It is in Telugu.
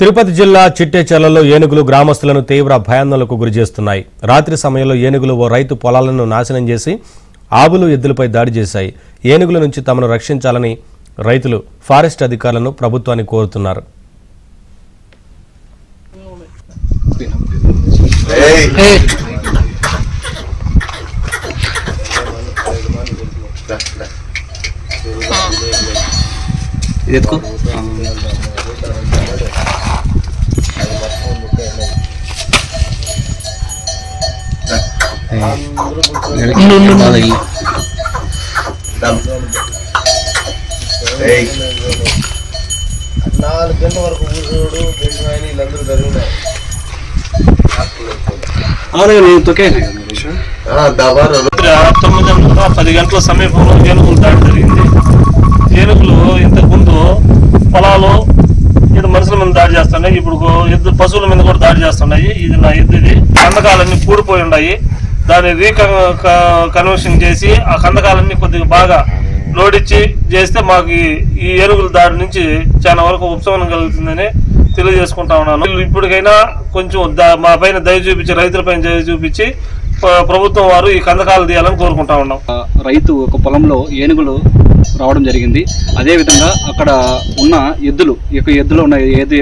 తిరుపతి జిల్లా చిట్టేచర్లలో ఏనుగులు గ్రామస్తులను తీవ్ర భయాందోళనకు గురిచేస్తున్నాయి. రాత్రి సమయంలో ఏనుగులు ఓ రైతు పొలాలను నాశనం చేసి ఆవులు ఎద్దులపై దాడి చేశాయి. ఏనుగుల నుంచి తమను రక్షించాలని రైతులు ఫారెస్ట్ అధికారులను ప్రభుత్వాన్ని కోరుతున్నారు. రాత్రి 10 గంటల సమీపంలో ఏనుగులు దాడి జరిగింది. ఏనుగులు ఇంతకుముందు పొలాలు మనుషుల మీద దాడి చేస్తున్నాయి, ఇప్పుడు పశువుల మీద కూడా దాడి చేస్తున్నాయి. ఇది నా ఎద్దుది. కందకాలన్నీ పూడిపోయి ఉన్నాయి. దాన్ని రీకన్వర్షన్ చేసి ఆ కందకాలన్నీ కొద్దిగా బాగా లోడిచ్చి చేస్తే మాకు ఈ ఏనుగుల దాడి నుంచి చాలా వరకు ఉపశమనం కలుగుతుందని తెలియజేసుకుంటా ఉన్నాను. ఇప్పటికైనా కొంచెం మా పైన దయ చూపించి, రైతులపైన దయ చూపించి ప్రభుత్వం వారు ఈ కందకాలు తీయాలని కోరుకుంటా ఉన్నాం. రైతు ఒక పొలంలో ఏనుగులు రావడం జరిగింది. అదే విధంగా అక్కడ ఉన్న ఎద్దులు ఉన్న ఏదైతే